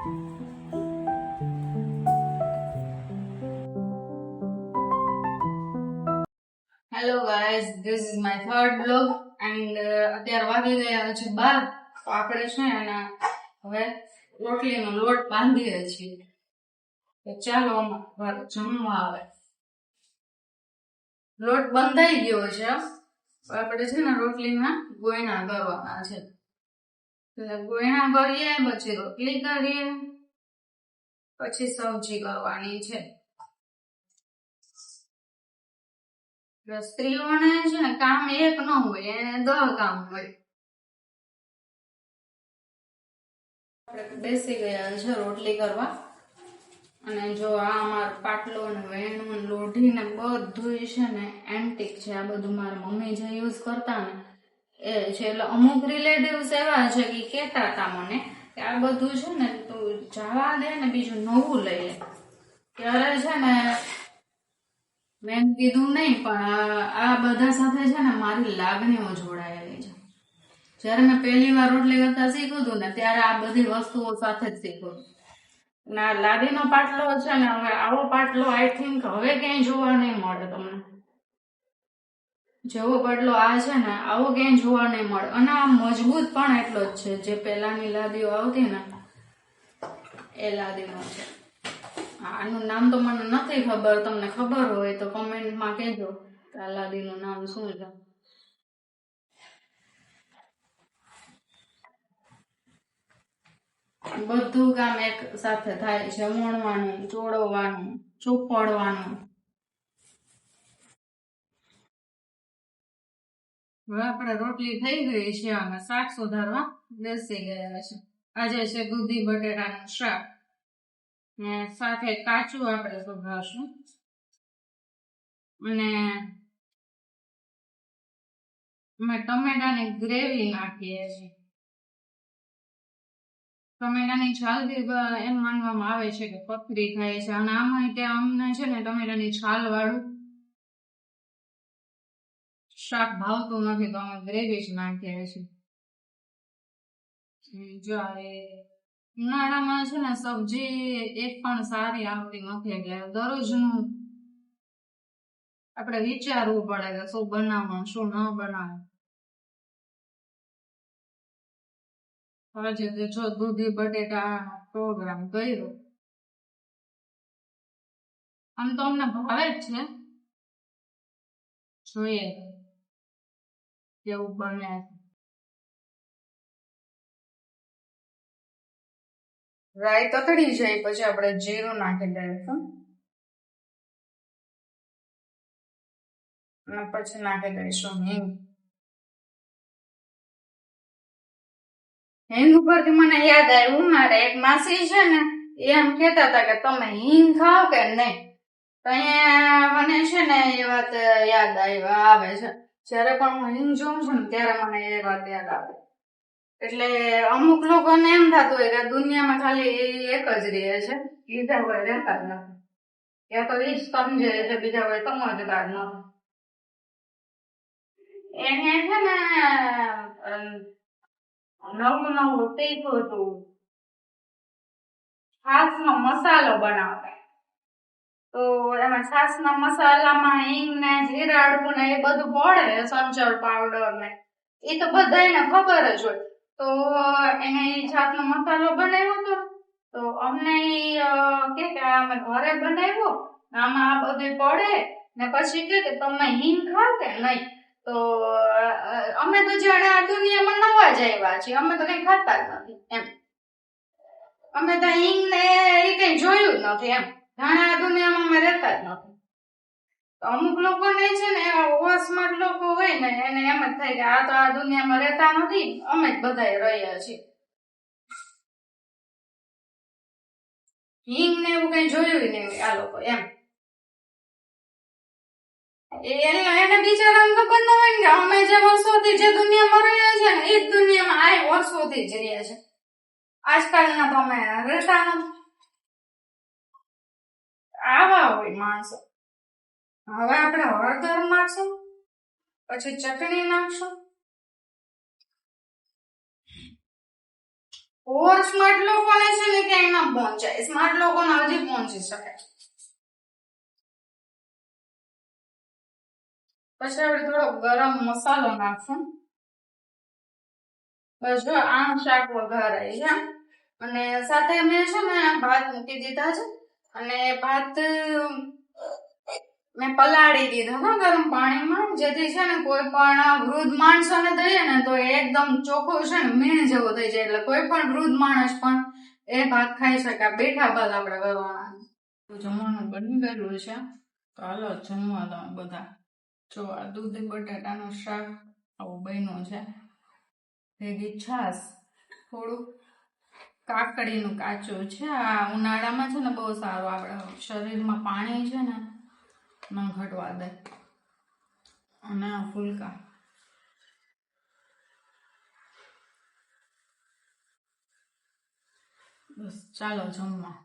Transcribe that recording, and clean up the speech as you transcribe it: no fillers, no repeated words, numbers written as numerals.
Hello guys, this is my third blog and અત્યારે વાગી ગયા છે 12. તો આપણે છે ને હવે રોટલીનો લોટ બાંધીએ છીએ. તો ચાલો અમારે જમવા આવે. લોટ બંધાઈ ગયો છે. આપણે છે ને રોટલીના ગોયણા કરવાના છે. એટલે ગોયણા કરીએ, પછી રોટલી કરીએ, પછી સબ્જી કરવાની છે. સ્ત્રીઓને છે ને કામ એક ન હોય, એને 10 કામ હોય. આપણે બેસી ગયા છે રોટલી કરવા. અને જો આ અમારો પાટલો ને વેણું લોઢી ને બધું છે ને એન્ટિક છે. આ બધું મારા મમ્મી જે યુઝ કરતા ને એ છે. એટલે અમુક રિલેટિવ્સ એવા છે કે કહેતા હતા મને કે આ બધું છે ને તું જવા દે ને બીજું નવું લઈ લે. ત્યારે છે ને મેં કીધું નહીં, પણ આ બધા સાથે છે ને મારી લાગણીઓ જોડાયેલી છે. જયારે મેં પહેલી વાર રોટલી કરતા શીખ્યું હતું ને ત્યારે આ બધી વસ્તુઓ સાથે જ શીખ્યું. ના, લાદીનો પાટલો છે ને, હવે આવો પાટલો આઈ થિંક હવે ક્યાંય જોવા નહીં મળે તમને. જેવો પાટલો આ છે ને આવો ક્યાંય જોવા નહીં મળે. અને આ મજબૂત પણ એટલો જ છે. જે પેલાની લાદીઓ આવતી ને એ લાદીનો છે. આનું નામ તો મને નથી ખબર, તમને ખબર હોય તો કમેન્ટમાં કહેજો કે આ લાદીનું નામ શું છે. બધું કામ એક સાથે થાય છે. મોણવાનું, ચોળવવાનું, ચોપડવાનું. હવે આપણે રોટલી થઈ ગઈ છે અને શાક સુધારવા બેસી ગયા છે. આજે છે દૂધી બટેટાનું શાક ને સાથે કાચું આપણે સુધારશું. અને અમે ટમેટાની ગ્રેવી નાખીએ છીએ. ટમેટાની છાલથી એમ માનવામાં આવે છે કે પથરી થાય છે. અને આમાં અમને છે ને ટમેટાની છાલ વાળું શાક ભાવતું નથી, તો અમે ગ્રેવી જ નાખીએ છીએ. જો ઉનાળામાં છે ને સબ્જી એક પણ સારી આવતી નથી, એટલે દરરોજનું આપણે વિચારવું પડે કે શું બનાવવાનું, શું ન બનાવવાનું. હવે જો દૂધી બટેટા પ્રોગ્રામ કર્યો. આમ તો અમને ભાવે જ છે, જોઈએ કેવું બને. રાઈ તતડી જાય પછી આપણે જીરું નાખી દઈશું અને પછી નાખી દઈશું હિંગ. હિંગ ઉપરથી મને યાદ આવ્યું, મારે એક માસી છે ને એમ કેતા હતા કે તમે હિંગ ખાઓ કે નહીં. તો અહીંયા મને છે ને એ વાત યાદ આવે છે. જયારે પણ હું હિંગ જોઉં છું ને ત્યારે મને એ વાત યાદ આવે. એટલે અમુક લોકોને એમ થતું હોય કે દુનિયામાં ખાલી એક જ રહે છે, બીજા કોઈ રહેતા જ નથી. યા તો એ જ સમજે છે, બીજા કોઈ સમજતા જ નથી. એને છે ને નવું શીખ્યું હતું, છાસનો મસાલો બનાવતા. તો એમાં છાસના મસાલામાં હિંગ ને જીરા અડકું ને એ બધું પડે, સંચળ પાવડર ને એ તો બધાને ખબર જ હોય. તો એને છાસનો મસાલો બનાવ્યો હતો. તો અમને કે અમે ઘરે બનાવ્યો, આમાં આ બધું પડે ને પછી કે તમે હિંગ ખાવ કે નહીં. તો અમે તો જાણે આ દુનિયામાં નવા જ આવ્યા છીએ, અમે તો કઈ ખાતા જ નથી એમ. અમે તો હિંગ ને એ કઈ જોયું જ નથી એમ, જાણે આ દુનિયામાં અમે રહેતા જ નથી. અમુક લોકોને છે ને એવા ઓવરસ્માર્ટ લોકો હોય ને એને એમ જ થાય કે આ તો આ દુનિયામાં રહેતા નથી, અમે જ બધા રહ્યા છીએ. હિંગ ને એવું કઈ જોયું નહીં હોય આ લોકો એમ. એને બિચારાને ખબર ન હોય કે અમે જે વર્ષોથી જે દુનિયામાં રહ્યા છે ને એ જ દુનિયામાં આ વર્ષોથી જ રહ્યા છે. આજકાલના તો અમે રહેતા નથી. આવા હોય માણસો. હવે આપણે હળદર નાખશું, પછી ચટણી નાખશું, ઓવર સ્માર્ટ લોકોને છે ને ક્યાંય ના પહોંચાય, સ્માર્ટ લોકોને હજી પહોંચી શકે. પછી આપણે થોડો ગરમ મસાલો નાખશું. બસ જો આ શાક વઘારાય છે અને સાથે મેં છે ને ભાત મૂકી દીધા છે અને ભાત મેં પલાળી દીધા હા ગરમ પાણીમાં, જેથી છે ને કોઈ પણ વૃદ્ધ માણસોને દઈએ ને તો એકદમ ચોખ્ખું છે ને મીણ જેવો થઈ જાય, એટલે કોઈ પણ વૃદ્ધ માણસ પણ એ ભાત ખાઈ શકે. બેઠા બાદ આપણે કરવાના. જમવાનું બની ગયેલું છે, તો હાલો જમવા દો બધા. જો આ દૂધી બટાટાનું શાક આવું બન્યું છે, ભેગી છાશ, થોડું કાકડીનું કાચું છે. આ ઉનાળામાં છે ને બહુ સારું, આપણે શરીરમાં પાણી છે ને ન ઘટવા દે. અને આ ફુલકા. બસ ચાલો જમવા.